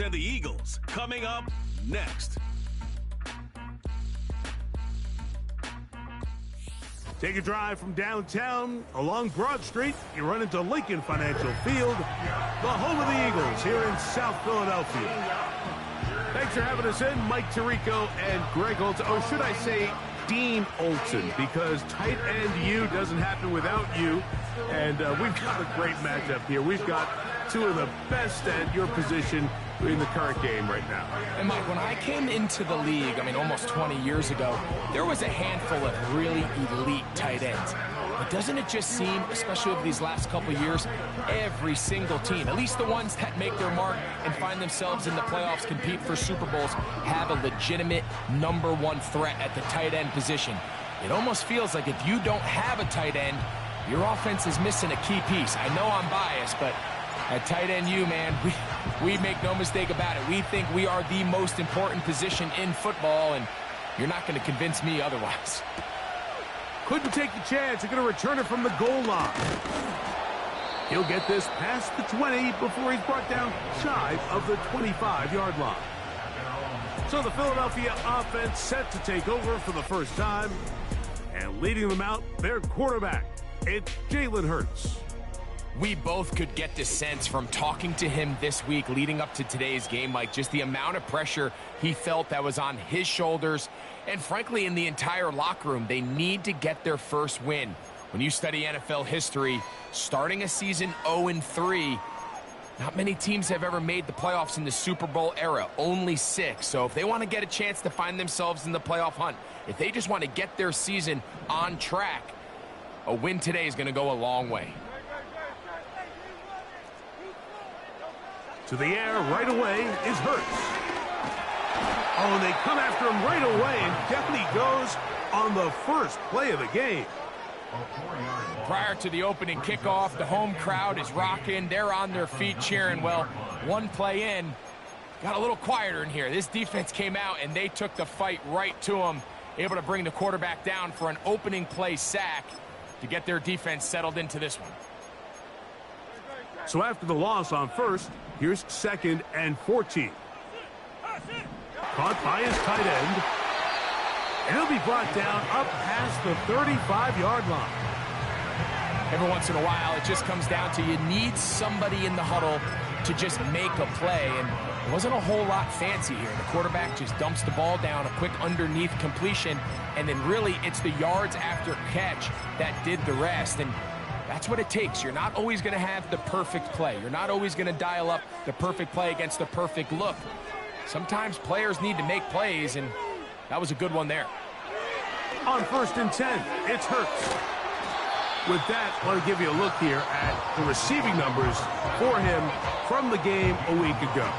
and the Eagles, coming up next. Take a drive from downtown along Broad Street. You run into Lincoln Financial Field, the home of the Eagles here in South Philadelphia. Thanks for having us in, Mike Tirico and Greg Olson. Or should I say Dean Olson, because tight end U doesn't happen without you. And we've got a great matchup here. We've got two of the best at your position in the current game right now. And Mike, when I came into the league, almost 20 years ago, there was a handful of really elite tight ends. But doesn't it just seem, especially over these last couple of years, every single team, at least the ones that make their mark and find themselves in the playoffs, compete for Super Bowls, have a legitimate #1 threat at the tight end position. It almost feels like if you don't have a tight end, your offense is missing a key piece. I know I'm biased, but at tight end U, man, we make no mistake about it. We think we are the most important position in football, and you're not going to convince me otherwise. Couldn't take the chance. They're going to return it from the goal line. He'll get this past the 20 before he's brought down shy of the 25-yard line. So the Philadelphia offense set to take over for the first time. And leading them out, their quarterback, it's Jalen Hurts. We both could get the sense from talking to him this week leading up to today's game, Mike, just the amount of pressure he felt that was on his shoulders. And frankly, in the entire locker room, they need to get their first win. When you study NFL history, starting a season 0-3, not many teams have ever made the playoffs in the Super Bowl era, only 6. So if they want to get a chance to find themselves in the playoff hunt, if they just want to get their season on track, a win today is going to go a long way. To the air right away is Hurts. Oh, and they come after him right away, and down he goes on the first play of the game. Prior to the opening kickoff, the home crowd is rocking. They're on their feet cheering. Well, one play in, got a little quieter in here. This defense came out, and they took the fight right to him, able to bring the quarterback down for an opening play sack to get their defense settled into this one. So after the loss on first, here's 2nd and 14. Caught by his tight end. And he'll be brought down up past the 35-yard line. Every once in a while, it just comes down to you need somebody in the huddle to just make a play. And it wasn't a whole lot fancy here. The quarterback just dumps the ball down, a quick underneath completion, and then really it's the yards after catch that did the rest. And that's what it takes. You're not always going to have the perfect play. You're not always going to dial up the perfect play against the perfect look. Sometimes players need to make plays, and that was a good one there. On 1st and 10, it's Hurts. With that, I want to give you a look here at the receiving numbers for him from the game a week ago.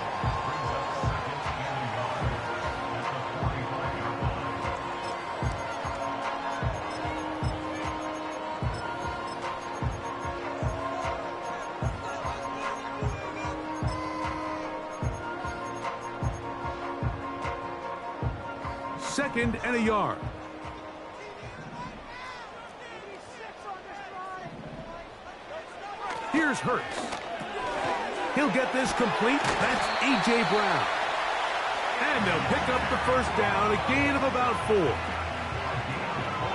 Second and a yard. Here's Hurts. He'll get this complete. That's A.J. Brown. And they'll pick up the first down, a gain of about 4.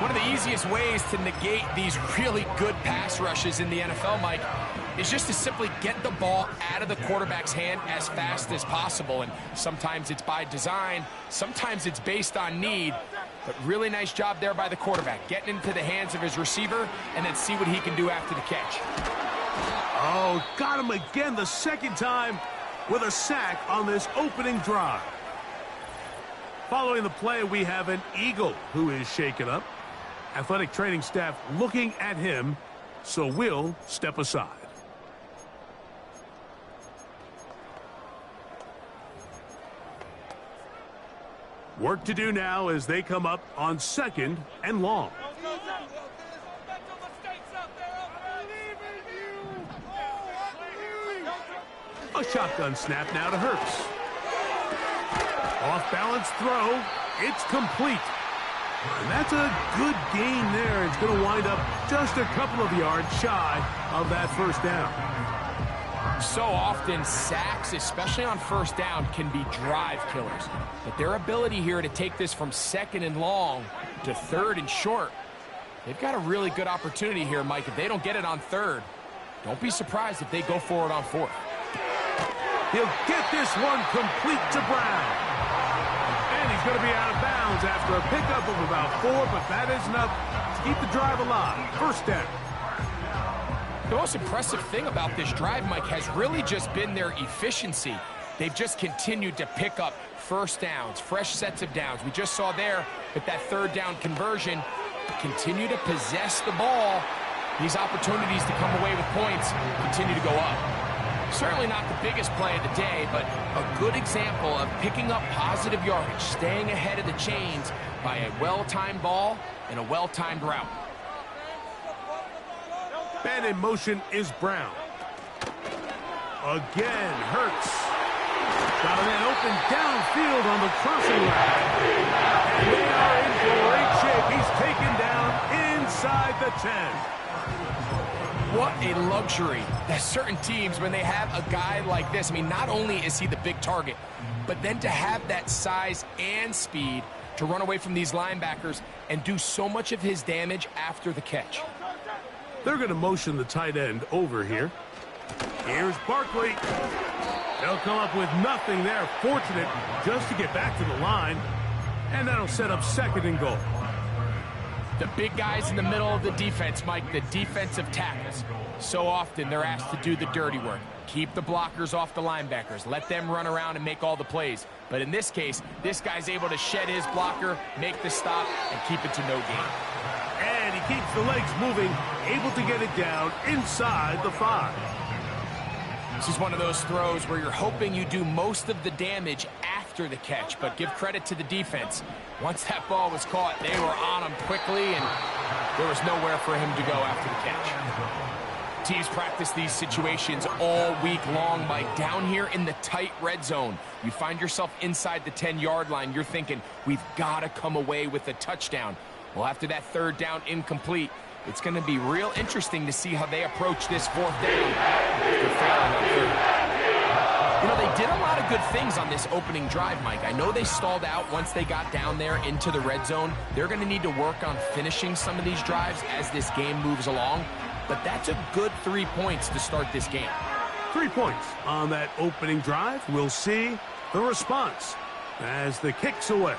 One of the easiest ways to negate these really good pass rushes in the NFL, Mike, is just to simply get the ball out of the quarterback's hand as fast as possible. And sometimes it's by design, sometimes it's based on need. But really nice job there by the quarterback, getting into the hands of his receiver and then see what he can do after the catch. Oh, got him again the second time with a sack on this opening drive. Following the play, we have an Eagle who is shaken up. Athletic training staff looking at him, so we'll step aside. Work to do now as they come up on 2nd and long. A shotgun snap now to Hurts. Off-balance throw. It's complete. And that's a good gain there. It's going to wind up just a couple of yards shy of that first down. So often, sacks, especially on first down, can be drive killers. But their ability here to take this from 2nd and long to 3rd and short, they've got a really good opportunity here, Mike. If they don't get it on 3rd, don't be surprised if they go for it on 4th. He'll get this one complete to Brown. And he's going to be out of bounds after a pickup of about 4, but that is enough to keep the drive alive. First down. The most impressive thing about this drive, Mike, has really just been their efficiency. They've just continued to pick up first downs, fresh sets of downs. We just saw there with that 3rd down conversion, continue to possess the ball. These opportunities to come away with points continue to go up. Certainly not the biggest play of the day, but a good example of picking up positive yardage, staying ahead of the chains by a well-timed ball and a well-timed route. Man in motion is Brown. Again, Hurts. Got a man open downfield on the crossing route. And they are in great shape. He's taken down inside the 10. What a luxury that certain teams, when they have a guy like this, I mean, not only is he the big target, but then to have that size and speed to run away from these linebackers and do so much of his damage after the catch. They're going to motion the tight end over here. Here's Barkley. They'll come up with nothing there. Fortunate just to get back to the line. And that'll set up 2nd and goal. The big guys in the middle of the defense, Mike, the defensive tackles. So often they're asked to do the dirty work. Keep the blockers off the linebackers. Let them run around and make all the plays. But in this case, this guy's able to shed his blocker, make the stop, and keep it to no gain. And he keeps the legs moving, able to get it down inside the 5. This is one of those throws where you're hoping you do most of the damage after the catch, but give credit to the defense. Once that ball was caught, they were on him quickly, and there was nowhere for him to go after the catch. Teams practice these situations all week long, Mike. Down here in the tight red zone, you find yourself inside the 10-yard line. You're thinking, we've got to come away with a touchdown. Well, after that 3rd down incomplete, it's going to be real interesting to see how they approach this 4th down after failing on 3rd. You know, they did a lot of good things on this opening drive, Mike. I know they stalled out once they got down there into the red zone. They're going to need to work on finishing some of these drives as this game moves along. But that's a good 3 points to start this game. 3 points on that opening drive. We'll see the response as the kick's away.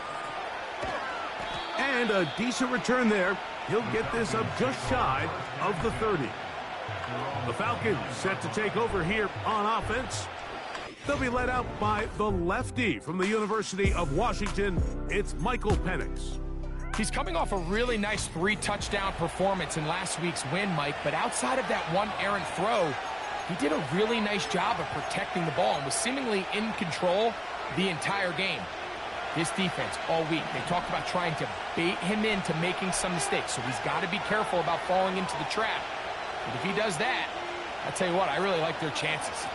And a decent return there. He'll get this up just shy of the 30. The Falcons set to take over here on offense. They'll be led out by the lefty from the University of Washington. It's Michael Penix. He's coming off a really nice 3-touchdown performance in last week's win, Mike, but outside of that one errant throw, he did a really nice job of protecting the ball and was seemingly in control the entire game. This defense all week, they talked about trying to bait him into making some mistakes, so he's got to be careful about falling into the trap. But if he does that, I tell you what, I really like their chances.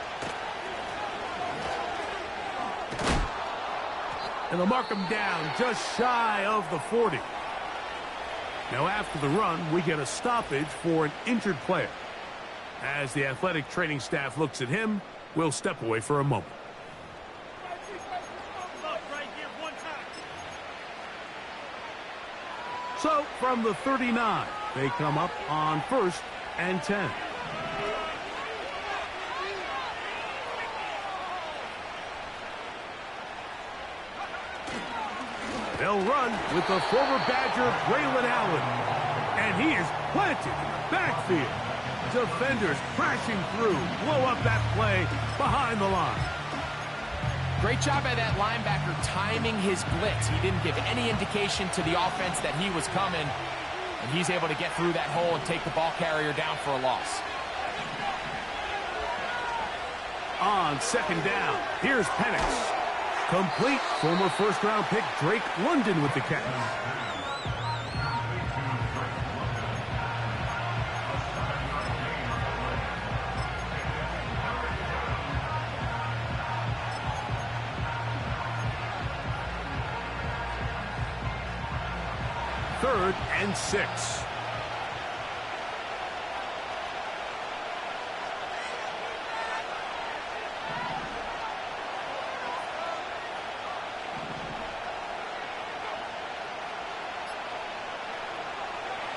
And they'll mark him down just shy of the 40. Now after the run, we get a stoppage for an injured player. As the athletic training staff looks at him, we'll step away for a moment. So from the 39, they come up on 1st and 10. They'll run with the former Badger, Braylon Allen. And he is planted in the backfield. Defenders crashing through, blow up that play behind the line. Great job by that linebacker timing his blitz. He didn't give any indication to the offense that he was coming. And he's able to get through that hole and take the ball carrier down for a loss. On 2nd down, here's Penix. Complete. Former first-round pick Drake London with the catch. Third and 6.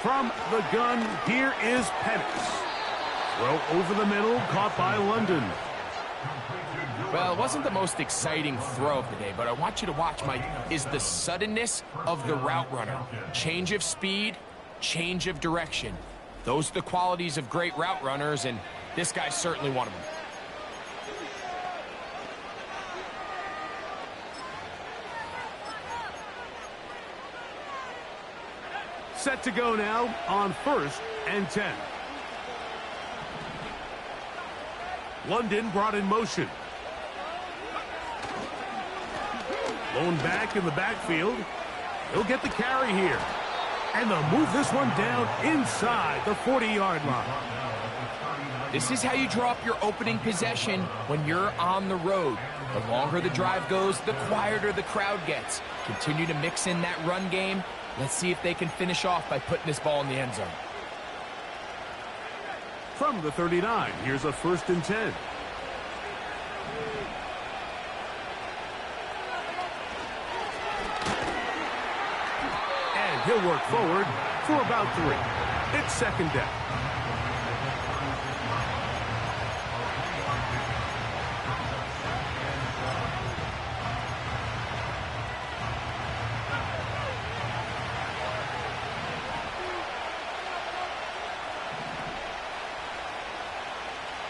From the gun, here is Penix. Throw over the middle, caught by London. Well, it wasn't the most exciting throw of the day, but I want you to watch, Mike, is the suddenness of the route runner. Change of speed, change of direction. Those are the qualities of great route runners, and this guy's certainly one of them. Set to go now on 1st and 10. London brought in motion. Blown back in the backfield. He'll get the carry here. And they'll move this one down inside the 40-yard line. This is how you draw up your opening possession when you're on the road. The longer the drive goes, the quieter the crowd gets. Continue to mix in that run game. Let's see if they can finish off by putting this ball in the end zone. From the 39, here's a 1st and 10. And he'll work forward for about 3. It's 2nd down.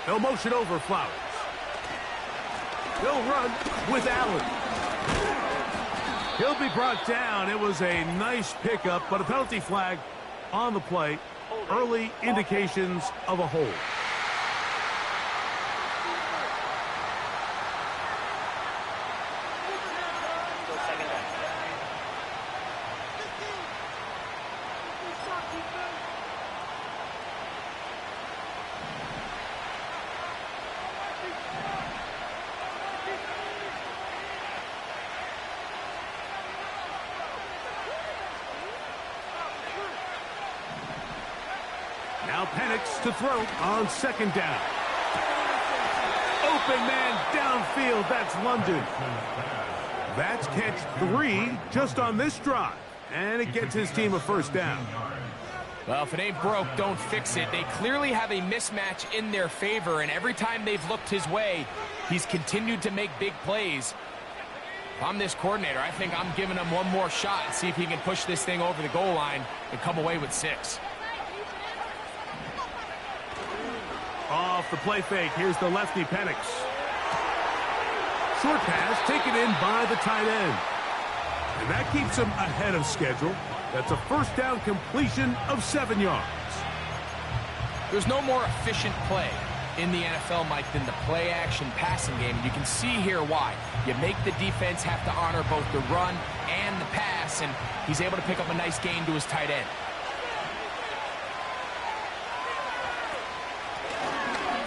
They'll motion over Flowers. He'll run with Allen. He'll be brought down. It was a nice pickup, but a penalty flag on the play. Early indications of a hold. Now Penix to throw on 2nd down. Open man downfield. That's London. That's catch 3 just on this drive. And it gets his team a 1st down. Well, if it ain't broke, don't fix it. They clearly have a mismatch in their favor, and every time they've looked his way, he's continued to make big plays. If I'm this coordinator, I think I'm giving him one more shot and see if he can push this thing over the goal line and come away with 6. Off the play fake, here's the lefty Penix. Short pass taken in by the tight end. And that keeps him ahead of schedule. That's a 1st down completion of 7 yards. There's no more efficient play in the NFL, Mike, than the play-action passing game. And you can see here why. You make the defense have to honor both the run and the pass, and he's able to pick up a nice gain to his tight end.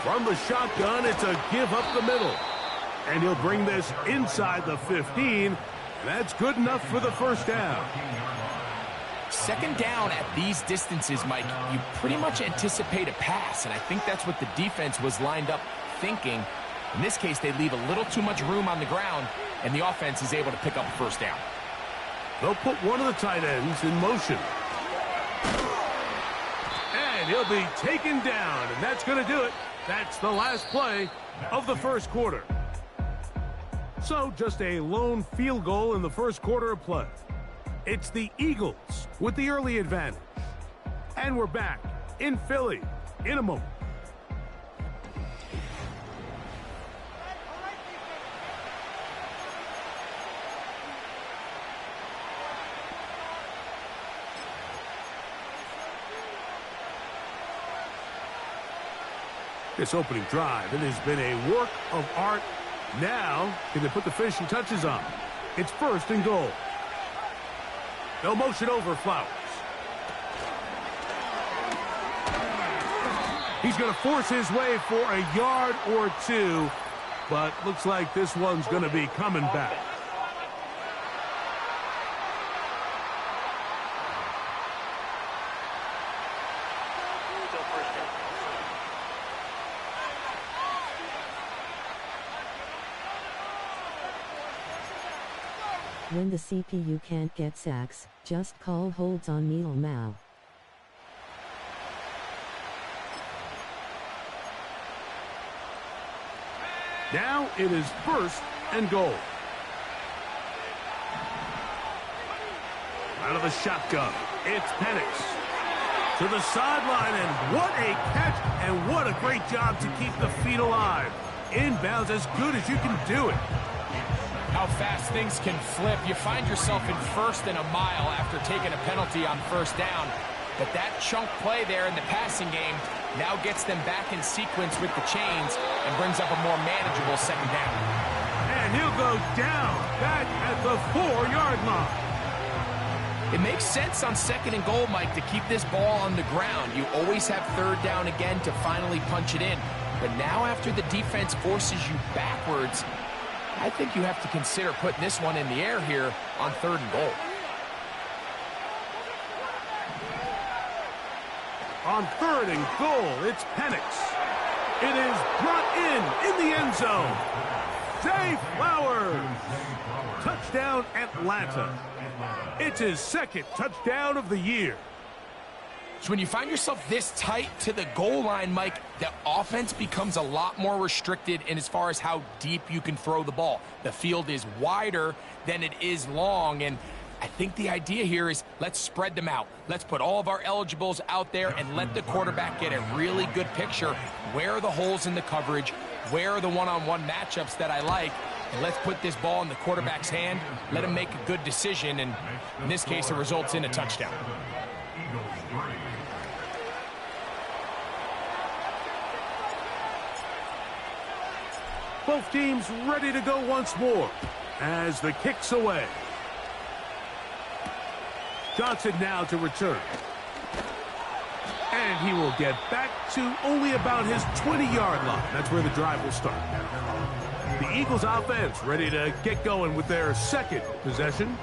From the shotgun, it's a give up the middle. And he'll bring this inside the 15. And that's good enough for the 1st down. 2nd down at these distances, Mike, you pretty much anticipate a pass. And I think that's what the defense was lined up thinking. In this case, they leave a little too much room on the ground, and the offense is able to pick up a 1st down. They'll put one of the tight ends in motion. And he'll be taken down, and that's going to do it. That's the last play of the 1st quarter. So just a lone field goal in the 1st quarter of play. It's the Eagles with the early advantage. And we're back in Philly in a moment. This opening drive, it has been a work of art. Now, can they put the finishing touches on? It's 1st and goal. They'll motion over Flowers. He's going to force his way for a yard or 2, but looks like this one's going to be coming back. When the CPU can't get sacks, just call holds on Neil Mao. Now it is 1st and goal. Out of the shotgun, it's Penix. To the sideline, and what a catch, and what a great job to keep the feet alive. Inbounds as good as you can do it. How fast things can flip. You find yourself in 1st and a mile after taking a penalty on 1st down. But that chunk play there in the passing game now gets them back in sequence with the chains and brings up a more manageable 2nd down. And he'll go down back at the 4-yard line. It makes sense on 2nd and goal, Mike, to keep this ball on the ground. You always have 3rd down again to finally punch it in. But now after the defense forces you backwards, I think you have to consider putting this one in the air here on 3rd and goal. On 3rd and goal, it's Penix. It is brought in the end zone. Zay Flowers. Touchdown, Atlanta. It's his 2nd touchdown of the year. So when you find yourself this tight to the goal line, Mike, the offense becomes a lot more restricted in as far as how deep you can throw the ball. The field is wider than it is long, and I think the idea here is let's spread them out. Let's put all of our eligibles out there and let the quarterback get a really good picture. Where are the holes in the coverage? Where are the one-on-one matchups that I like? And let's put this ball in the quarterback's hand, let him make a good decision, and in this case, it results in a touchdown. Both teams ready to go once more as the kick's away. Johnson now to return. And he will get back to only about his 20-yard line. That's where the drive will start. The Eagles offense ready to get going with their 2nd possession.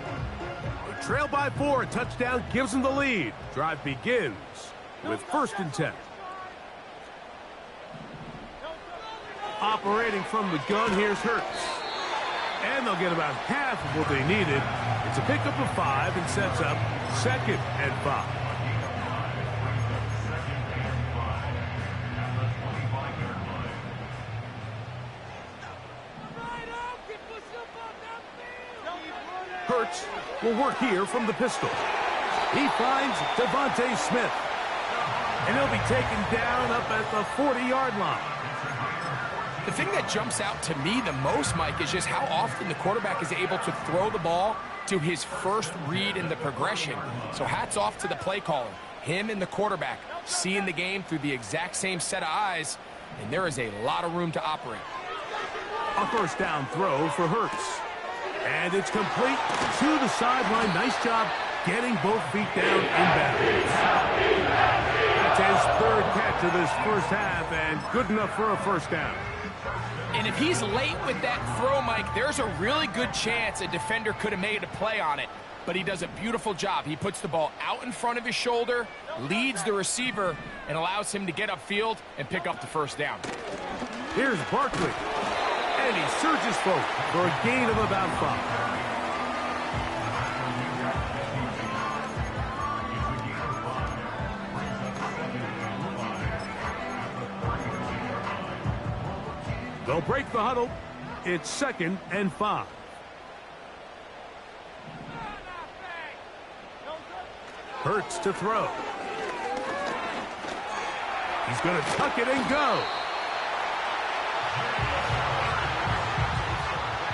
They trail by 4. A touchdown gives them the lead. Drive begins with 1st and 10. Operating from the gun, here's Hurts. And they'll get about half of what they needed. It's a pickup of 5 and sets up 2nd and 5. Hurts will work here from the pistol. He finds Devontae Smith. And he'll be taken down up at the 40-yard line. The thing that jumps out to me the most, Mike, is just how often the quarterback is able to throw the ball to his first read in the progression. So hats off to the play caller. Him and the quarterback seeing the game through the exact same set of eyes, and there is a lot of room to operate. A 1st down throw for Hurts. And it's complete to the sideline. Nice job getting both feet down in bounds. That's his 3rd catch of this 1st half, and good enough for a 1st down. And if he's late with that throw, Mike, there's a really good chance a defender could have made a play on it. But he does a beautiful job. He puts the ball out in front of his shoulder, leads the receiver, and allows him to get upfield and pick up the 1st down. Here's Barkley. And he surges forward for a gain of about 5. They'll break the huddle. It's 2nd and 5. Hurts to throw. He's going to tuck it and go.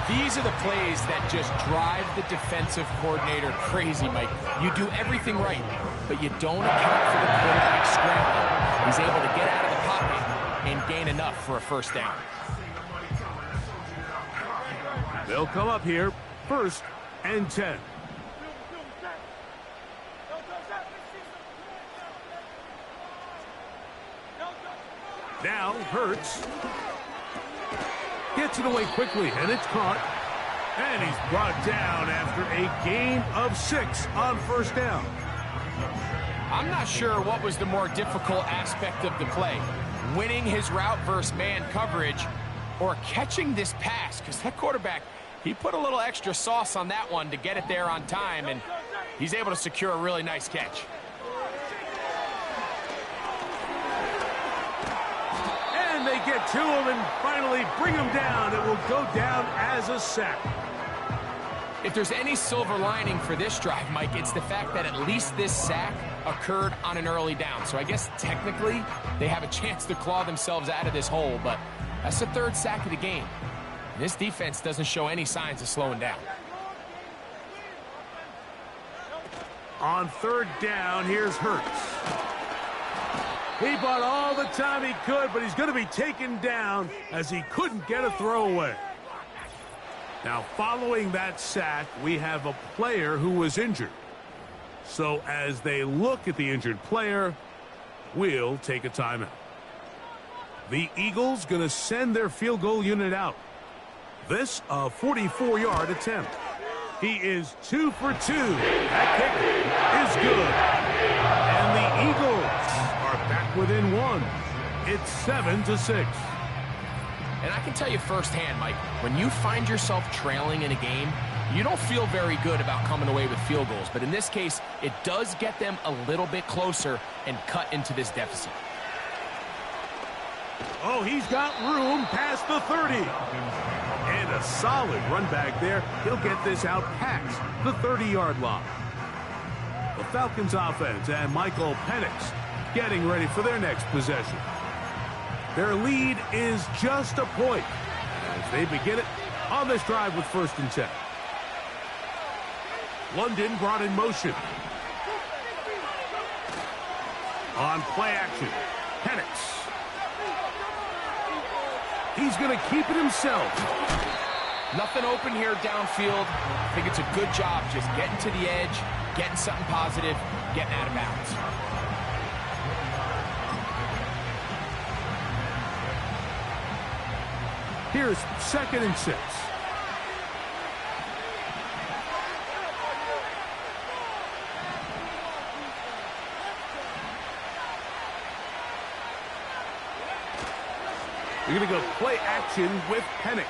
These are the plays that just drive the defensive coordinator crazy, Mike. You do everything right, but you don't account for the quarterback scrambling. He's able to get out of the pocket and gain enough for a 1st down. They'll come up here, 1st and 10. Now Hurts gets it away quickly, and it's caught. And he's brought down after a gain of 6 on 1st down. I'm not sure what was the more difficult aspect of the play, winning his route versus man coverage or catching this pass, because that quarterback, he put a little extra sauce on that one to get it there on time, and he's able to secure a really nice catch. And they get to him and finally bring him down. It will go down as a sack. If there's any silver lining for this drive, Mike, it's the fact that at least this sack occurred on an early down. So I guess technically they have a chance to claw themselves out of this hole, but that's the third sack of the game. This defense doesn't show any signs of slowing down. On third down, here's Hurts. He bought all the time he could, but he's going to be taken down as he couldn't get a throwaway. Now, following that sack, we have a player who was injured. So as they look at the injured player, we'll take a timeout. The Eagles going to send their field goal unit out. This a 44-yard attempt. He is 2 for 2. That kick is good. And the Eagles are back within one. It's 7-6. And I can tell you firsthand, Mike, when you find yourself trailing in a game, you don't feel very good about coming away with field goals. But in this case, it does get them a little bit closer and cut into this deficit. Oh, he's got room past the 30. And a solid run back there. He'll get this out past the 30-yard line. The Falcons offense and Michael Penix getting ready for their next possession. Their lead is just a point as they begin it on this drive with 1st and 10. London brought in motion. On play action, Penix. He's going to keep it himself. Nothing open here downfield. I think it's a good job just getting to the edge, getting something positive, getting out of bounds. Here's 2nd and 6. We're going to go play action with Penix.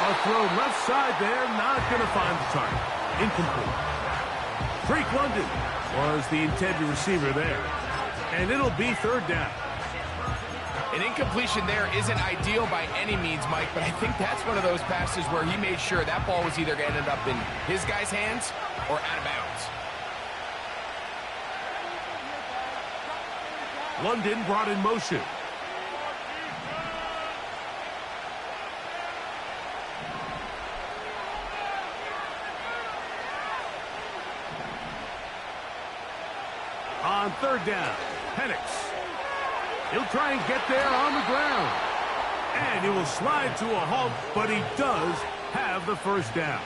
A throw left side there, not going to find the target. Incomplete. Drake London was the intended receiver there. And it'll be 3rd down. An incompletion there isn't ideal by any means, Mike, but I think that's one of those passes where he made sure that ball was either going to end up in his guy's hands or out of bounds. London brought in motion. On 3rd down, Penix. He'll try and get there on the ground. And he will slide to a halt, but he does have the 1st down.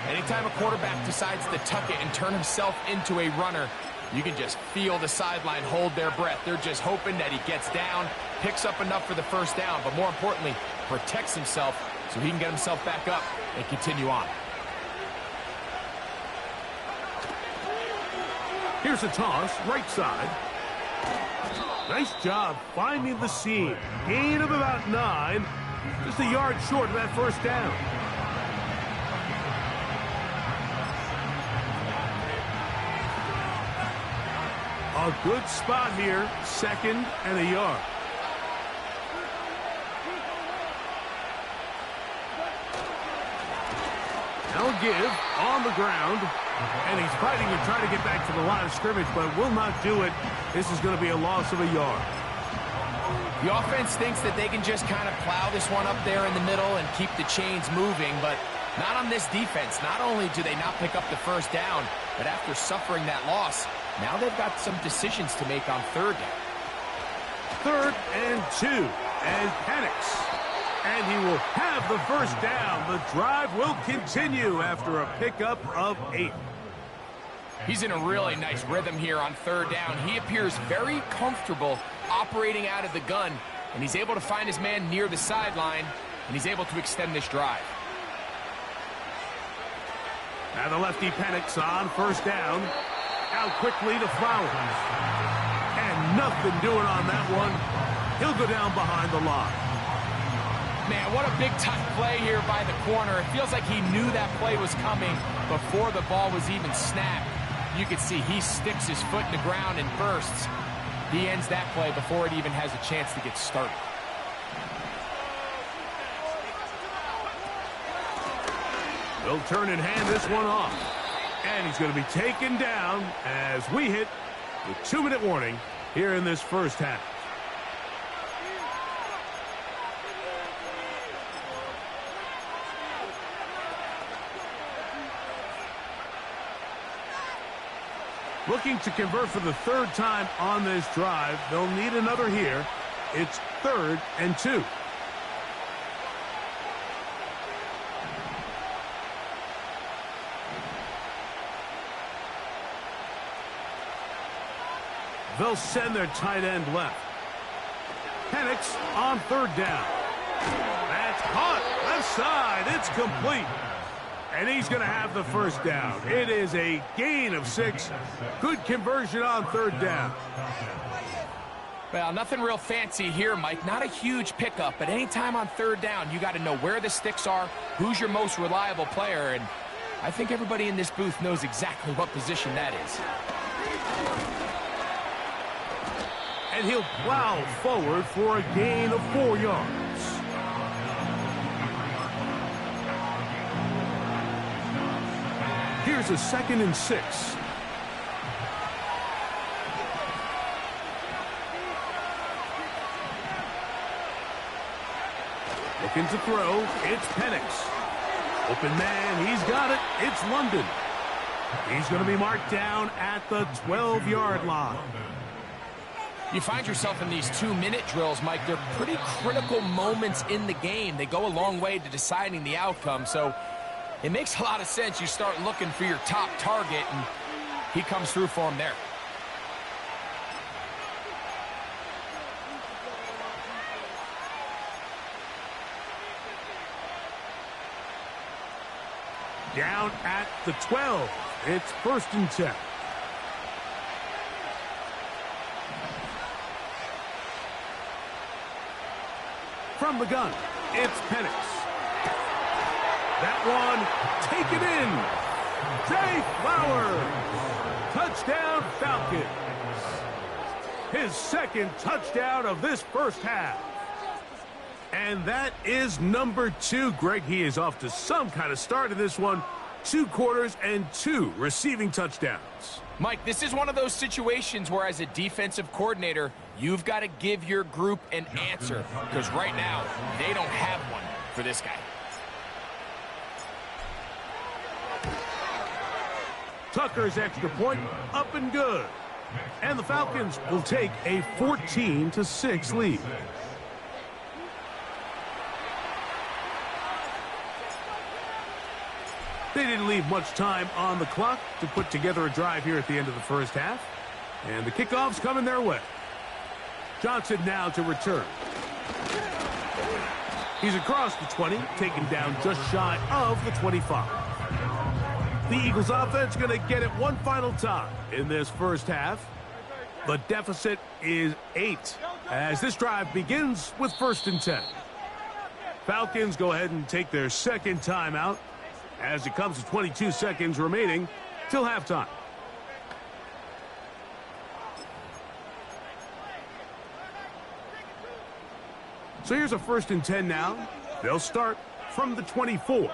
Anytime a quarterback decides to tuck it and turn himself into a runner, you can just feel the sideline hold their breath. They're just hoping that he gets down, picks up enough for the 1st down, but more importantly, protects himself so he can get himself back up and continue on. Here's a toss, right side. Nice job finding the seam. Gain of about 9. Just a yard short of that 1st down. A good spot here. 2nd and a yard. Now give on the ground. And he's fighting and trying to get back to the line of scrimmage, but will not do it. This is going to be a loss of a yard. The offense thinks that they can just kind of plow this one up there in the middle and keep the chains moving, but not on this defense. Not only do they not pick up the 1st down, but after suffering that loss, now they've got some decisions to make on 3rd down. 3rd and 2, and Penix. And he will have the 1st down. The drive will continue after a pickup of 8. He's in a really nice rhythm here on 3rd down. He appears very comfortable operating out of the gun, and he's able to find his man near the sideline, and he's able to extend this drive. Now the lefty Penix on 1st down. Out quickly to Flowers. And nothing doing on that one. He'll go down behind the line. Man, what a big-time play here by the corner. It feels like he knew that play was coming before the ball was even snapped. You can see he sticks his foot in the ground and bursts. He ends that play before it even has a chance to get started. They'll turn and hand this one off. And he's going to be taken down as we hit the 2-minute warning here in this first half. Looking to convert for the third time on this drive. They'll need another here. It's 3rd and 2. They'll send their tight end left. Penix on 3rd down. That's caught. Left side. It's complete. And he's going to have the first down. It is a gain of 6. Good conversion on 3rd down. Well, nothing real fancy here, Mike. Not a huge pickup, but anytime on 3rd down, you got to know where the sticks are, who's your most reliable player, and I think everybody in this booth knows exactly what position that is. And he'll plow forward for a gain of 4 yards. Here's a 2nd and 6. Looking to throw. It's Penix. Open man. He's got it. It's London. He's going to be marked down at the 12-yard line. You find yourself in these 2-minute drills, Mike. They're pretty critical moments in the game. They go a long way to deciding the outcome, so it makes a lot of sense. You start looking for your top target, and he comes through for him there. Down at the 12. It's 1st and 10. From the gun, it's Penix. That one, taken in. Zay Flowers. Touchdown, Falcons. His 2nd touchdown of this first half. And that is number 2. Greg, he is off to some kind of start in this one. 2 quarters and 2 receiving touchdowns. Mike, this is one of those situations where as a defensive coordinator, you've got to give your group an answer, because right now, they don't have one for this guy. Tucker's extra point up and good. And the Falcons will take a 14-6 lead. They didn't leave much time on the clock to put together a drive here at the end of the first half. And the kickoff's coming their way. Johnson now to return. He's across the 20, taken down just shy of the 25. The Eagles offense going to get it one final time in this first half. The deficit is 8 as this drive begins with 1st and 10. Falcons go ahead and take their 2nd timeout as it comes to 22 seconds remaining till halftime. So here's a 1st and 10 now. They'll start from the 24.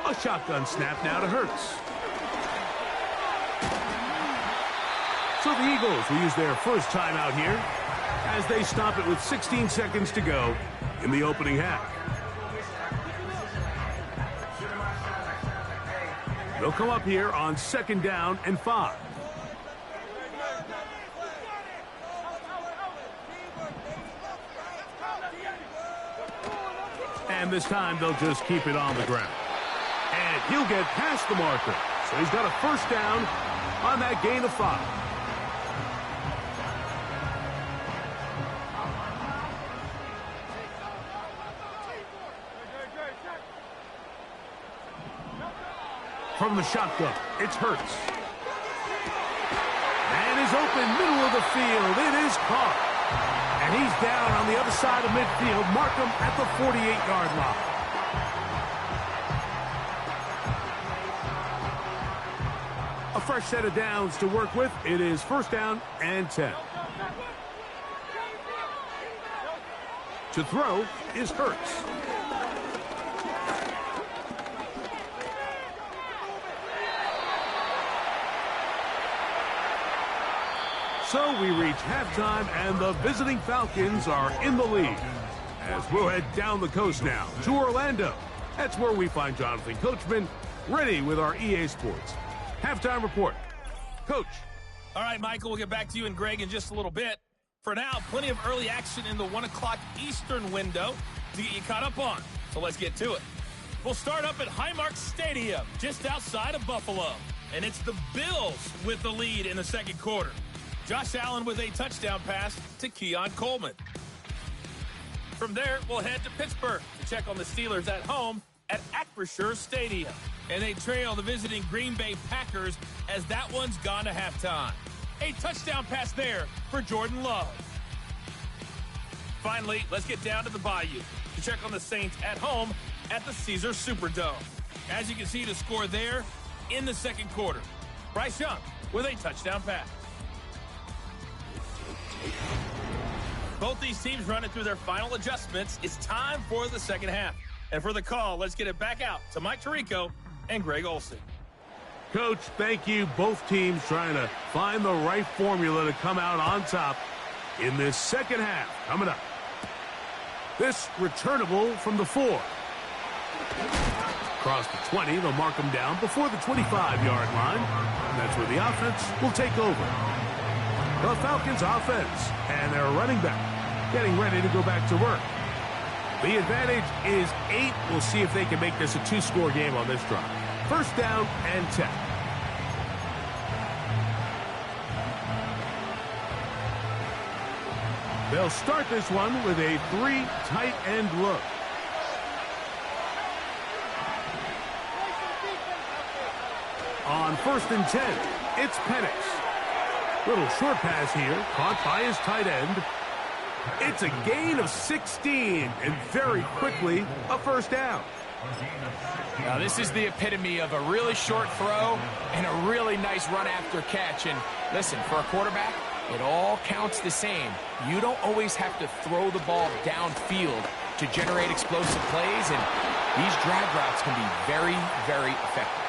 A shotgun snap now to Hurts. So the Eagles will use their first timeout here as they stop it with 16 seconds to go in the opening half. They'll come up here on 2nd down and 5. And this time they'll just keep it on the ground. And he'll get past the marker. So he's got a 1st down on that gain of 5. From the shotgun, it's Hurts. And is open, middle of the field. It is caught. And he's down on the other side of midfield. Mark him at the 48-yard line. fresh set of downs to work with. It is first down and 10. To throw is Hurts. So we reach halftime, and the visiting Falcons are in the lead. As we'll head down the coast now to Orlando. That's where we find Jonathan Coachman ready with our EA Sports halftime report. Coach. All right, Michael, we'll get back to you and Greg in just a little bit. For now, plenty of early action in the 1 o'clock Eastern window to get you caught up on. So let's get to it. We'll start up at Highmark Stadium, just outside of Buffalo. And it's the Bills with the lead in the second quarter. Josh Allen with a touchdown pass to Keon Coleman. From there, we'll head to Pittsburgh to check on the Steelers at home at Acrisure Stadium. And they trail the visiting Green Bay Packers as that one's gone to halftime. A touchdown pass there for Jordan Love. Finally, let's get down to the Bayou to check on the Saints at home at the Caesars Superdome. As you can see, the score there in the second quarter. Bryce Young with a touchdown pass. Both these teams running through their final adjustments. It's time for the second half. And for the call, let's get it back out to Mike Tirico and Greg Olsen. Coach, thank you. Both teams trying to find the right formula to come out on top in this second half. Coming up. This returnable from the 4. Across the 20, they'll mark them down before the 25-yard line. And that's where the offense will take over. The Falcons offense and their running back getting ready to go back to work. The advantage is 8. We'll see if they can make this a 2-score game on this drive. First down and 10. They'll start this one with a 3 tight end look. On first and 10, it's Penix. Little short pass here, caught by his tight end. It's a gain of 16, and very quickly, a first down. Now, this is the epitome of a really short throw and a really nice run after catch. And listen, for a quarterback, it all counts the same. You don't always have to throw the ball downfield to generate explosive plays, and these drag routes can be very, very effective.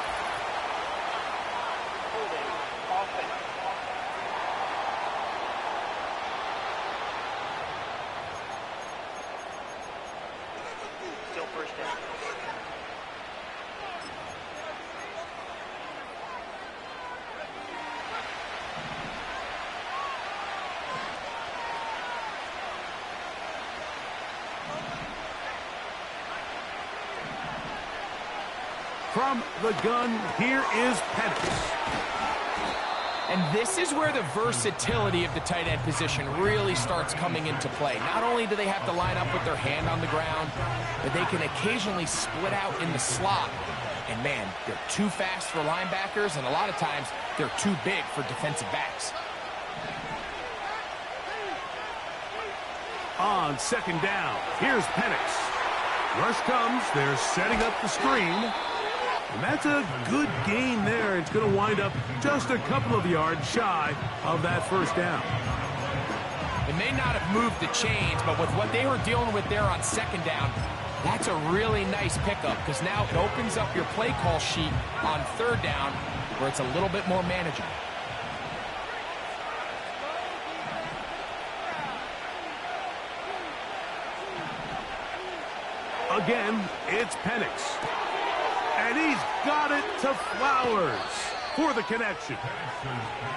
From the gun, here is Penix. And this is where the versatility of the tight end position really starts coming into play. Not only do they have to line up with their hand on the ground, but they can occasionally split out in the slot. And man, they're too fast for linebackers, and a lot of times they're too big for defensive backs. On second down, here's Penix. Rush comes, they're setting up the screen. And that's a good gain there. It's going to wind up just a couple of yards shy of that first down. It may not have moved the chains, but with what they were dealing with there on second down, that's a really nice pickup because now it opens up your play call sheet on third down where it's a little bit more manageable. Again, it's Penix. And he's got it to Flowers for the connection.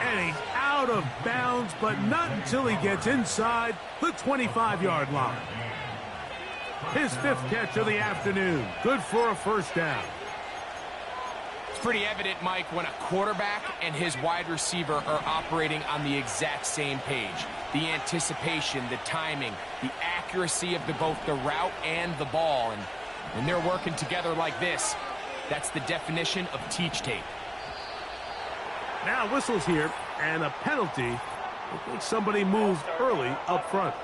And he's out of bounds, but not until he gets inside the 25-yard line. His 5th catch of the afternoon. Good for a first down. It's pretty evident, Mike, when a quarterback and his wide receiver are operating on the exact same page. The anticipation, the timing, the accuracy of both the route and the ball. And when they're working together like this, that's the definition of teach tape. Now whistles here, and a penalty. I think somebody moved early up front.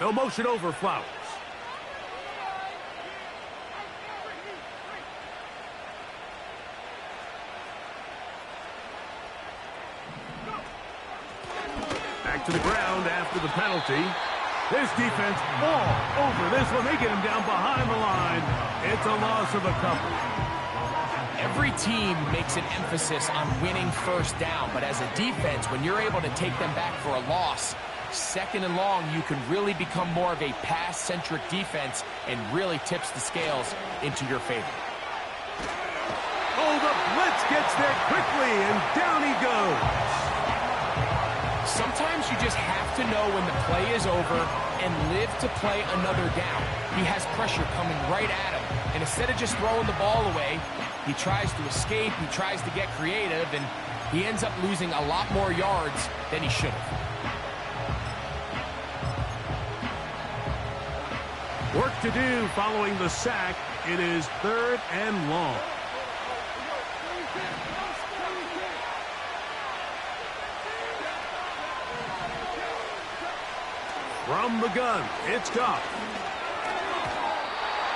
They'll motion over Flowers. Back to the ground after the penalty. This defense all over this one. They get him down behind the line. It's a loss of a couple. Every team makes an emphasis on winning first down, but as a defense, when you're able to take them back for a loss, second and long, you can really become more of a pass-centric defense and really tips the scales into your favor. Oh, the blitz gets there quickly, and down he goes. Sometimes you just have to know when the play is over and live to play another down. He has pressure coming right at him, and instead of just throwing the ball away, he tries to escape, he tries to get creative, and he ends up losing a lot more yards than he should have. Work to do following the sack. It is 3rd and long. From the gun, it's Goff.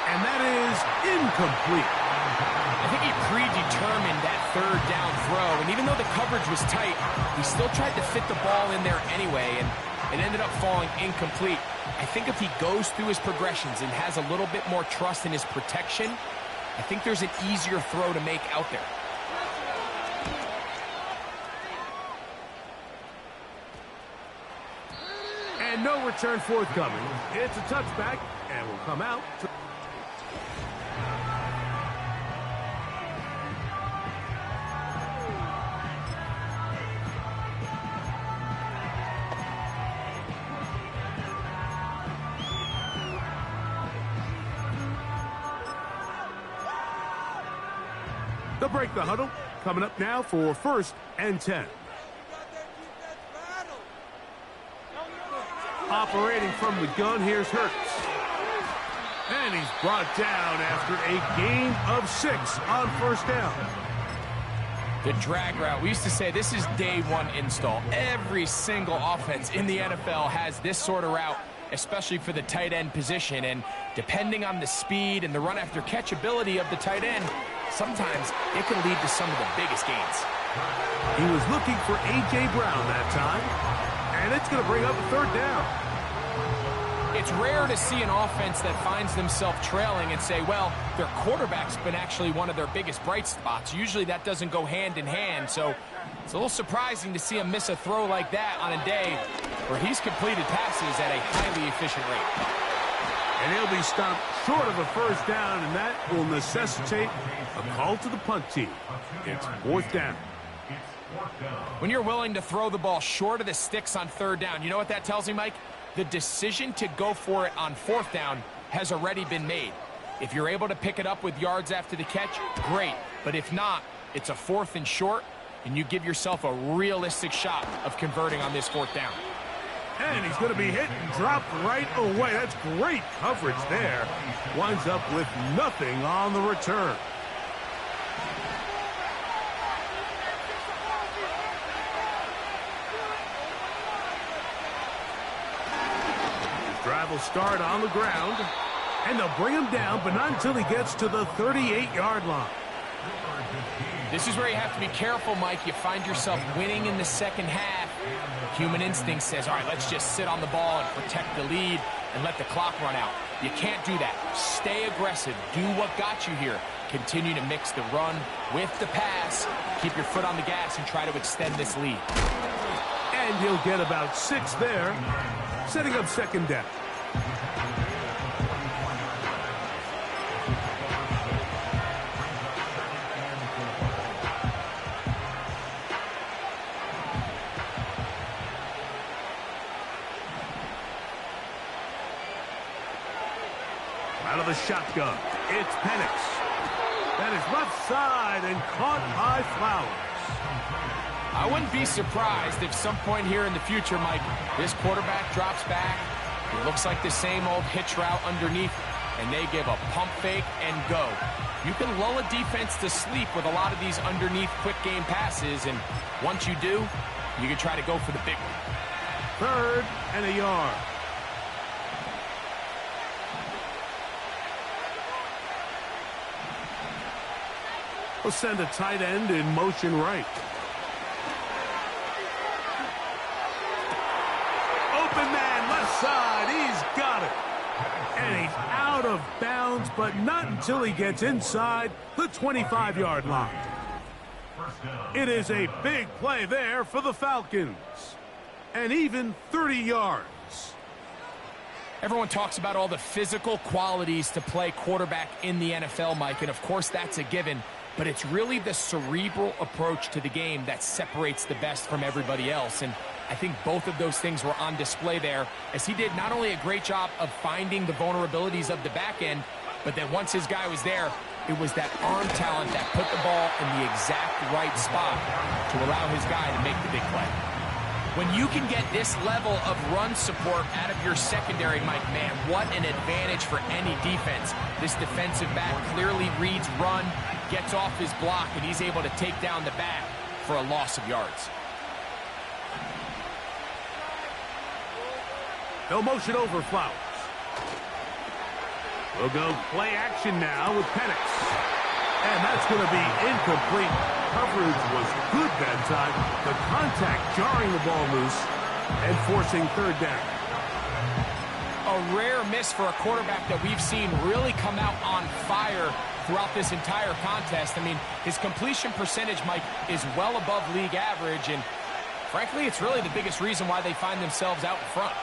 And that is incomplete. I think he predetermined that 3rd down throw, and even though the coverage was tight, he still tried to fit the ball in there anyway, and it ended up falling incomplete. I think if he goes through his progressions and has a little bit more trust in his protection, I think there's an easier throw to make out there. And no return forthcoming. It's a touchback, and will come out. They'll break the huddle. Coming up now for 1st and 10. Operating from the gun, here's Hurts. And he's brought down after a gain of 6 on 1st down. The drag route. We used to say this is day one install. Every single offense in the NFL has this sort of route, especially for the tight end position. And depending on the speed and the run after catch ability of the tight end, sometimes it can lead to some of the biggest gains. He was looking for A.J. Brown that time, and it's going to bring up a 3rd down. It's rare to see an offense that finds themselves trailing and say, well, their quarterback's been actually one of their biggest bright spots. Usually that doesn't go hand in hand, so it's a little surprising to see him miss a throw like that on a day where he's completed passes at a highly efficient rate. And he'll be stopped short of a 1st down, and that will necessitate a call to the punt team. It's 4th down. When you're willing to throw the ball short of the sticks on 3rd down, you know what that tells me, Mike? The decision to go for it on 4th down has already been made. If you're able to pick it up with yards after the catch, great. But if not, it's a 4th and short, and you give yourself a realistic shot of converting on this 4th down. And he's going to be hit and dropped right away. That's great coverage there. Winds up with nothing on the return. Drive will start on the ground, and they'll bring him down, but not until he gets to the 38-yard line. This is where you have to be careful, Mike. You find yourself winning in the second half. Human instinct says, all right, let's just sit on the ball and protect the lead and let the clock run out. You can't do that. Stay aggressive. Do what got you here. Continue to mix the run with the pass. Keep your foot on the gas and try to extend this lead. And he'll get about 6 there, setting up 2nd down. Out of the shotgun, it's Penix. That is left side and caught by Flowers. I wouldn't be surprised if some point here in the future, Mike, this quarterback drops back. It looks like the same old hitch route underneath, and they give a pump fake and go. You can lull a defense to sleep with a lot of these underneath quick game passes, and once you do, you can try to go for the big one. 3rd and a yard. We'll send a tight end in motion right. Open man, left side. He's got it. And he's out of bounds, but not until he gets inside the 25-yard line. It is a big play there for the Falcons. And even 30 yards. Everyone talks about all the physical qualities to play quarterback in the NFL, Mike, and of course that's a given, but it's really the cerebral approach to the game that separates the best from everybody else, and I think both of those things were on display there, as he did not only a great job of finding the vulnerabilities of the back end, but that once his guy was there, it was that arm talent that put the ball in the exact right spot to allow his guy to make the big play. When you can get this level of run support out of your secondary, Mike, man, what an advantage for any defense. This defensive back clearly reads run, gets off his block, and he's able to take down the back for a loss of yards. No motion over Flowers. We'll go play action now with Penix. And that's going to be incomplete. Coverage was good that time. The contact jarring the ball loose and forcing third down. A rare miss for a quarterback that we've seen really come out on fire throughout this entire contest. I mean, his completion percentage, Mike, is well above league average, and frankly, it's really the biggest reason why they find themselves out in front.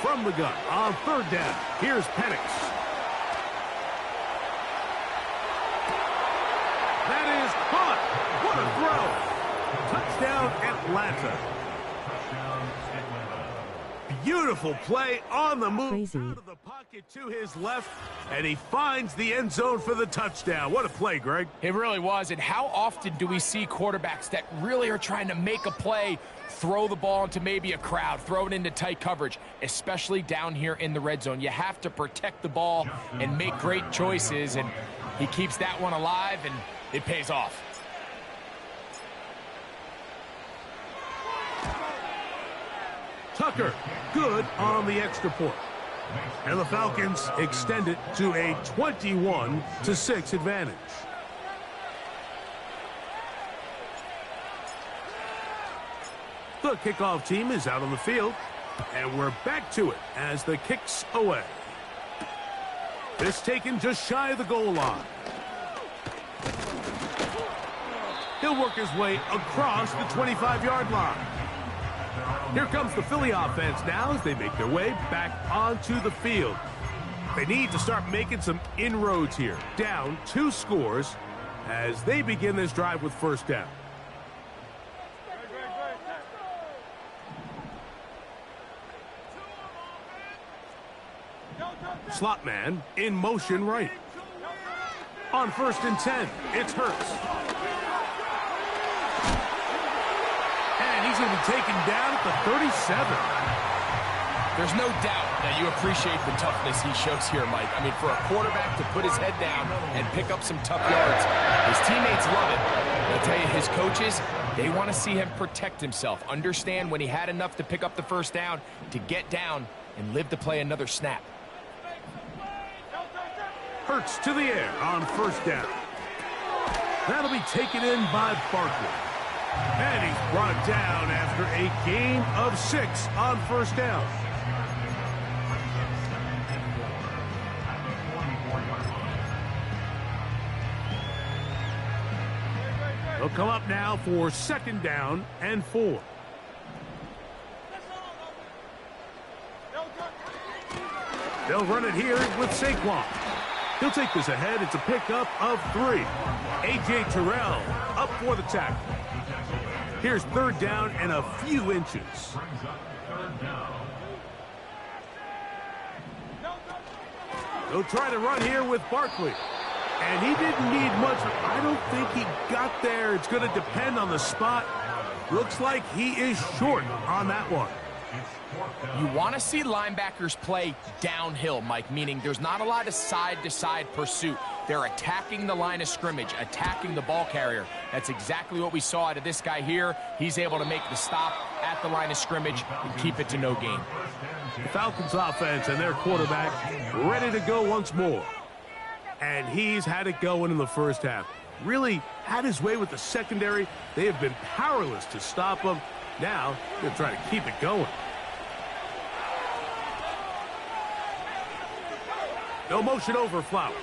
From the gun on third down. Here's Penix. That is caught. What a throw. Touchdown, Atlanta. Beautiful play on the move. Crazy. Out of the pocket to his left, and he finds the end zone for the touchdown. What a play, Greg. It really was, and how often do we see quarterbacks that really are trying to make a play, throw the ball into maybe a crowd, throw it into tight coverage, especially down here in the red zone. You have to protect the ball and make great choices, and he keeps that one alive, and it pays off. Tucker, good on the extra point. And the Falcons extend it to a 21-6 advantage. The kickoff team is out on the field, and we're back to it as the kick's away. This taken just shy of the goal line. He'll work his way across the 25-yard line. Here comes the Philly offense now as they make their way back onto the field. They need to start making some inroads here. Down 2 scores as they begin this drive with first down. Slot man in motion right. On 1st and 10, it's Hurts. And he's going to be taken down at the 37. There's no doubt that you appreciate the toughness he shows here, Mike. I mean, for a quarterback to put his head down and pick up some tough yards, his teammates love it. I tell you, his coaches, they want to see him protect himself, understand when he had enough to pick up the first down, to get down and live to play another snap. Hurts to the air on 1st down. That'll be taken in by Barkley. And he's brought down after a gain of 6 on 1st down. They'll come up now for 2nd down and 4. They'll run it here with Saquon. He'll take this ahead. It's a pickup of 3. A.J. Terrell up for the tackle. Here's 3rd down and a few inches. They'll try to run here with Barkley. And he didn't need much. I don't think he got there. It's going to depend on the spot. Looks like he is short on that one. You want to see linebackers play downhill, Mike, meaning there's not a lot of side-to-side pursuit. They're attacking the line of scrimmage, attacking the ball carrier. That's exactly what we saw out of this guy here. He's able to make the stop at the line of scrimmage and keep it to no gain. The Falcons offense and their quarterback ready to go once more. And he's had it going in the first half. Really had his way with the secondary. They have been powerless to stop him. Now they're trying to keep it going. No motion over Flowers.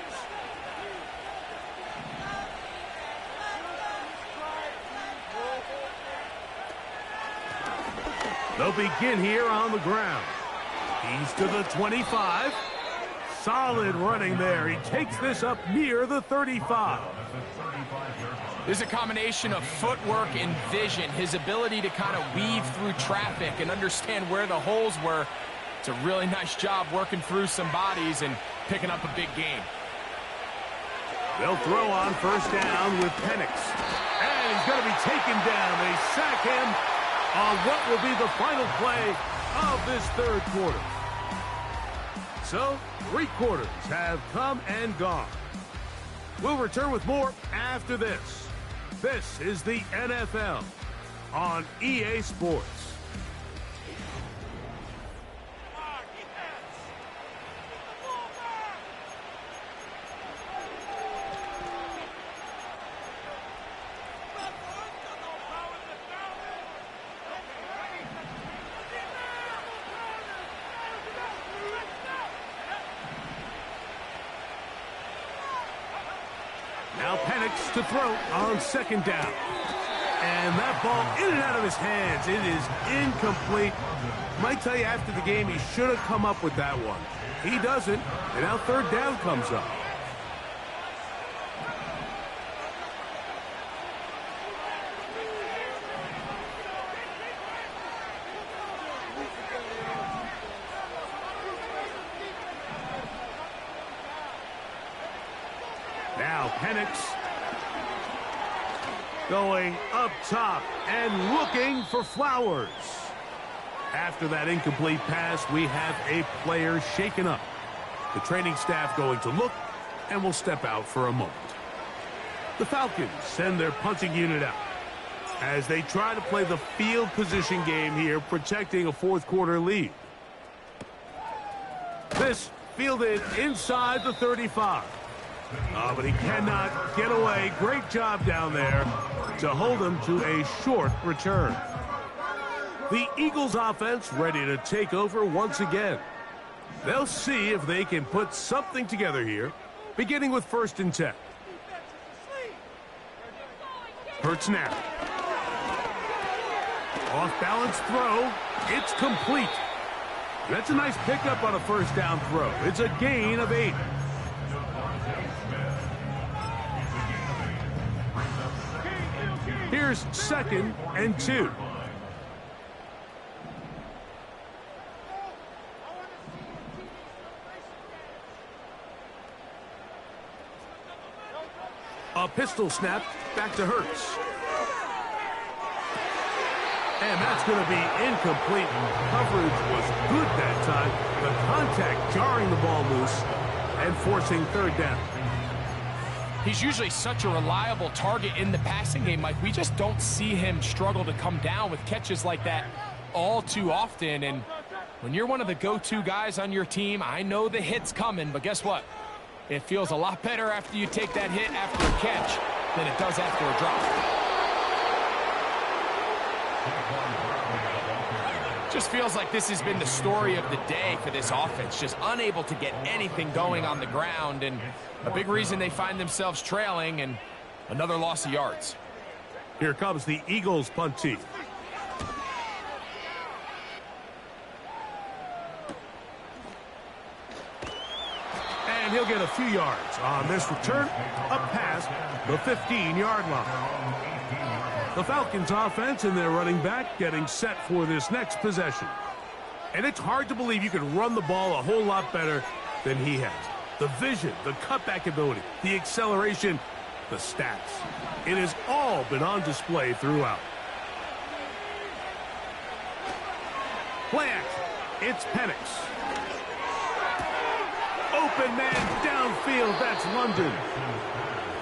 They'll begin here on the ground. He's to the 25. Solid running there. He takes this up near the 35. There's a combination of footwork and vision, his ability to kind of weave through traffic and understand where the holes were. It's a really nice job working through some bodies and picking up a big game. They'll throw on first down with Penix. And he's going to be taken down. They sack him on what will be the final play of this third quarter. So, 3 quarters have come and gone. We'll return with more after this. This is the NFL on EA Sports. Now Penix to throw on second down. And that ball in and out of his hands. It is incomplete. Might tell you after the game he should have come up with that one. He doesn't, and now third down comes up. Now Penix going up top and looking for Flowers. After that incomplete pass, we have a player shaken up. The training staff going to look and will step out for a moment. The Falcons send their punting unit out as they try to play the field position game here, protecting a fourth quarter lead. This fielded inside the 35. But he cannot get away. Great job down there to hold him to a short return. The Eagles offense ready to take over once again. They'll see if they can put something together here, beginning with 1st and 10. Hurts now. Off-balance throw. It's complete. That's a nice pickup on a first down throw. It's a gain of 8. Here's 2nd and 2. A pistol snap back to Hurts. And that's going to be incomplete. Coverage was good that time. The contact jarring the ball loose and forcing third down. He's usually such a reliable target in the passing game, Mike. We just don't see him struggle to come down with catches like that all too often. And when you're one of the go-to guys on your team, I know the hit's coming, but guess what? It feels a lot better after you take that hit after a catch than it does after a drop. Just feels like this has been the story of the day for this offense. Just unable to get anything going on the ground, and a big reason they find themselves trailing, and another loss of yards. Here comes the Eagles punt team. And he'll get a few yards on this return up past the 15-yard line. The Falcons offense and their running back getting set for this next possession. And it's hard to believe you could run the ball a whole lot better than he has. The vision, the cutback ability, the acceleration, the stats. It has all been on display throughout. Play action. It's Penix. Open man downfield. That's London.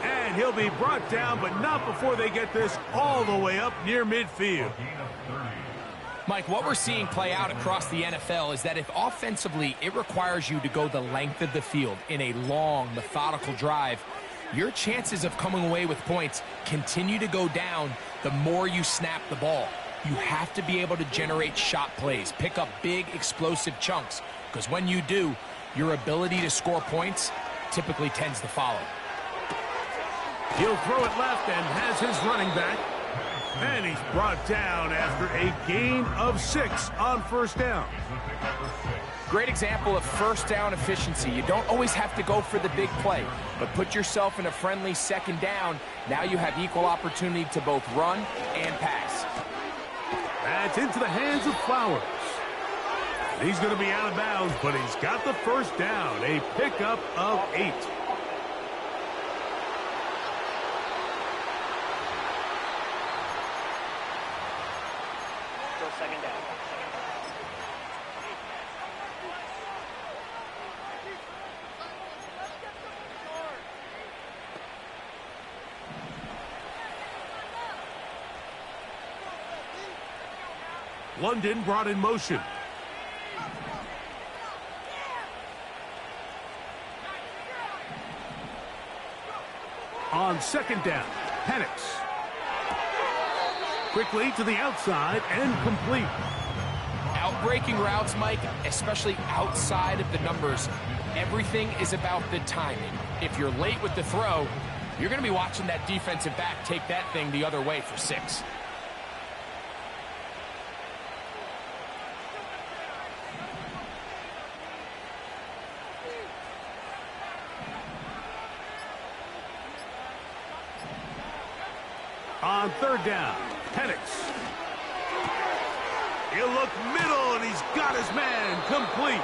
And he'll be brought down, but not before they get this all the way up near midfield. Mike, what we're seeing play out across the NFL is that if offensively it requires you to go the length of the field in a long, methodical drive, your chances of coming away with points continue to go down the more you snap the ball. You have to be able to generate shot plays, pick up big, explosive chunks, because when you do, your ability to score points typically tends to follow. He'll throw it left and has his running back. And he's brought down after a gain of 6 on first down. Great example of first down efficiency. You don't always have to go for the big play, but put yourself in a friendly second down. Now you have equal opportunity to both run and pass. That's into the hands of Flowers. He's going to be out of bounds, but he's got the first down. A pickup of 8. Second down. London brought in motion. On second down, Penix. Quickly to the outside and complete. Outbreaking routes, Mike, especially outside of the numbers, everything is about the timing. If you're late with the throw, you're going to be watching that defensive back take that thing the other way for 6. On third down, Penix. He'll look middle, and he's got his man complete.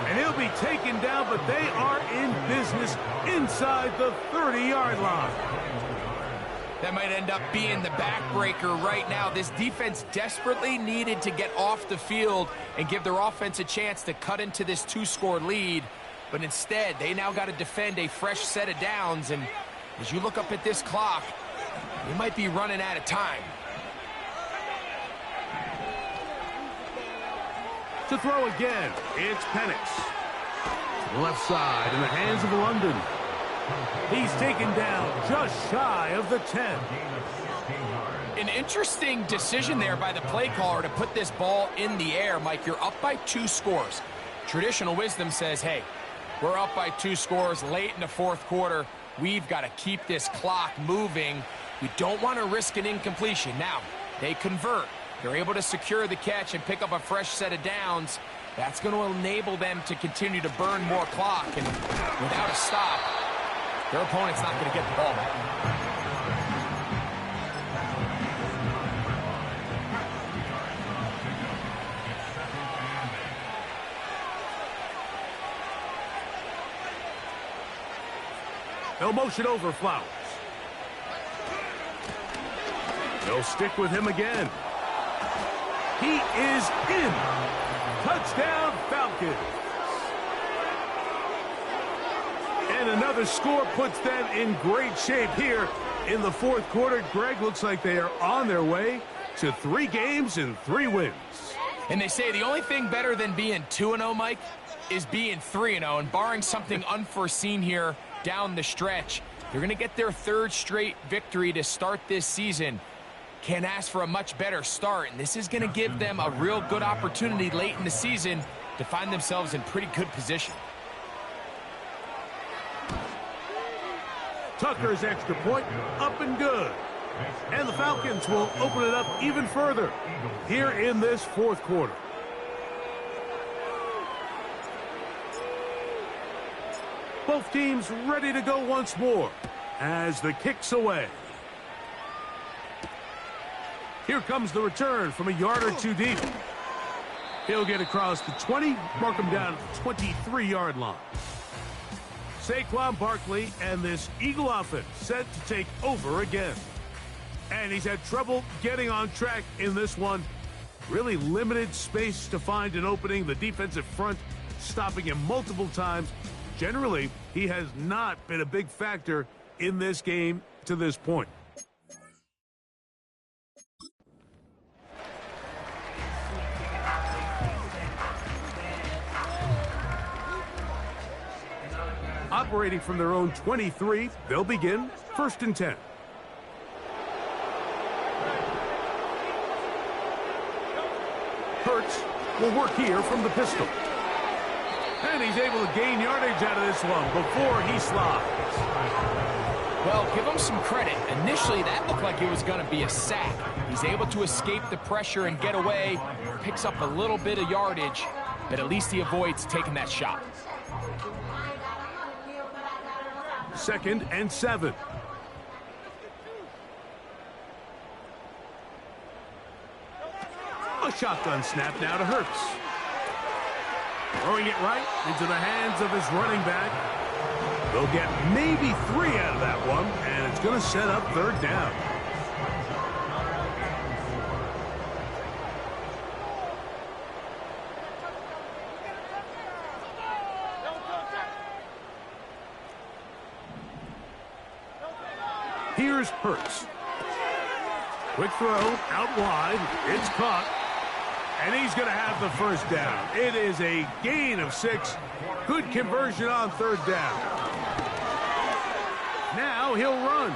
And he'll be taken down, but they are in business inside the 30-yard line. That might end up being the backbreaker right now. This defense desperately needed to get off the field and give their offense a chance to cut into this 2-score lead. But instead, they now got to defend a fresh set of downs. And as you look up at this clock, you might be running out of time. To throw again, it's Penix. To the left side in the hands of London. He's taken down just shy of the 10. An interesting decision there by the play caller to put this ball in the air. Mike, you're up by 2 scores. Traditional wisdom says, hey, we're up by 2 scores late in the fourth quarter. We've got to keep this clock moving. We don't want to risk an incompletion. Now, they convert. They're able to secure the catch and pick up a fresh set of downs. That's going to enable them to continue to burn more clock. And without a stop, their opponent's not going to get the ball back. They'll motion over Flowers. They'll stick with him again. He is in. Touchdown, Falcons. And another score puts them in great shape here in the fourth quarter. Greg, looks like they are on their way to 3 games and 3 wins. And they say the only thing better than being 2-0, Mike, is being 3-0. And barring something unforeseen here down the stretch, they're going to get their 3rd straight victory to start this season. Can't ask for a much better start, and this is going to give them a real good opportunity late in the season to find themselves in pretty good position. Tucker's extra point up and good. And the Falcons will open it up even further here in this fourth quarter. Both teams ready to go once more as the kick's away. Here comes the return from a yard or 2 deep. He'll get across the 20, mark him down at the 23-yard line. Saquon Barkley and this Eagle offense set to take over again. And he's had trouble getting on track in this one. Really limited space to find an opening. The defensive front stopping him multiple times. Generally, he has not been a big factor in this game to this point. Operating from their own 23, they'll begin 1st and 10. Hurts will work here from the pistol. And he's able to gain yardage out of this one before he slides. Well, give him some credit. Initially, that looked like it was going to be a sack. He's able to escape the pressure and get away, picks up a little bit of yardage, but at least he avoids taking that shot. 2nd and 7. A shotgun snap now to Hurts. Throwing it right into the hands of his running back. They'll get maybe 3 out of that one, and it's going to set up 3rd down. Here's Hurts. Quick throw out wide. It's caught. And he's going to have the 1st down. It is a gain of 6. Good conversion on 3rd down. Now he'll run.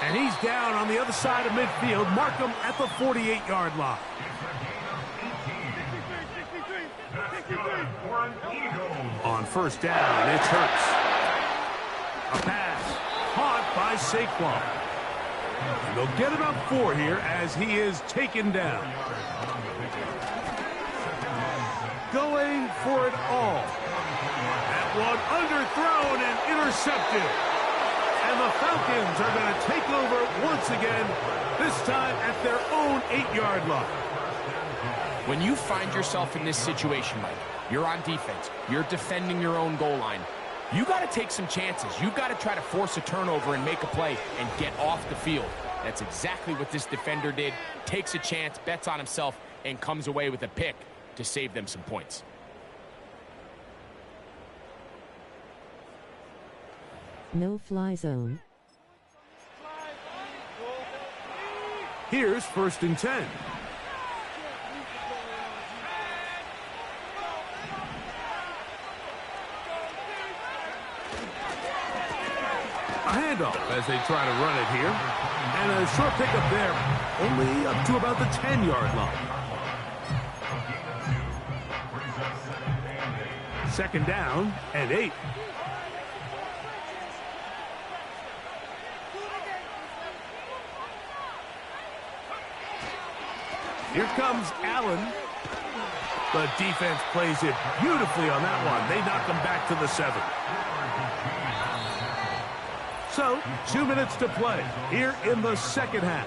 And he's down on the other side of midfield. Mark him at the 48-yard line. On 1st down, it's Hurts. A pass caught by Saquon. And they'll get about 4 here as he is taken down. Going for it all. That one underthrown and intercepted. And the Falcons are going to take over once again, this time at their own 8-yard line. When you find yourself in this situation, Mike, you're on defense, you're defending your own goal line, you got to take some chances. You've got to try to force a turnover and make a play and get off the field. That's exactly what this defender did. Takes a chance, bets on himself, and comes away with a pick to save them some points. No fly zone. Here's 1st and 10. A handoff as they try to run it here. And a short pickup there, only up to about the 10-yard line. 2nd down and 8. Here comes Allen. The defense plays it beautifully on that one. They knock him back to the 7. So, 2 minutes to play here in the 2nd half.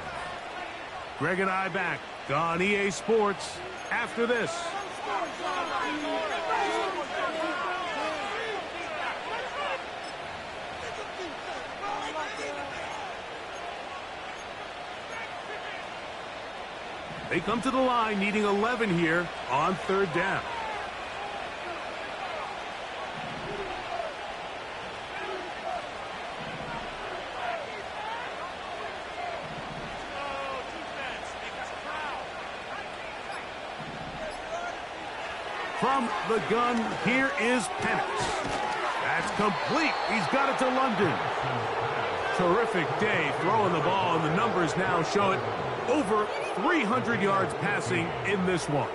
Greg and I back on EA Sports after this. They come to the line needing 11 here on 3rd down. From the gun, here is Penix. That's complete. He's got it to London. Terrific day throwing the ball, and the numbers now show it. Over 300 yards passing in this one.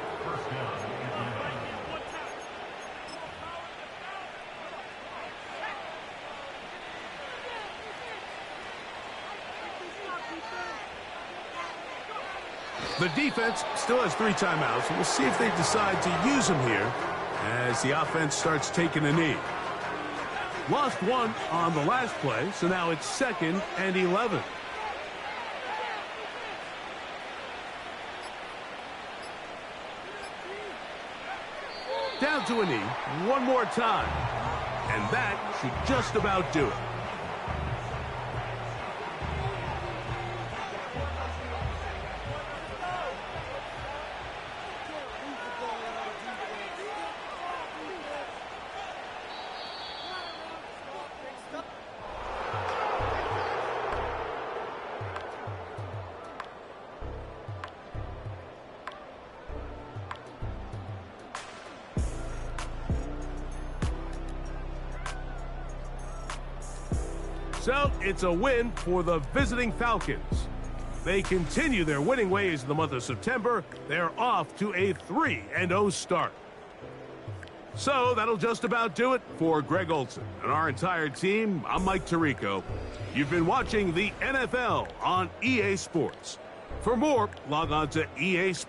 The defense still has 3 timeouts. We'll see if they decide to use them here as the offense starts taking a knee. Lost 1 on the last play, so now it's 2nd and 11. Down to a knee, 1 more time. And that should just about do it. So it's a win for the visiting Falcons. They continue their winning ways in the month of September. They're off to a 3-0 start. So that'll just about do it for Greg Olson and our entire team. I'm Mike Tirico. You've been watching the NFL on EA Sports. For more, log on to EA Sports.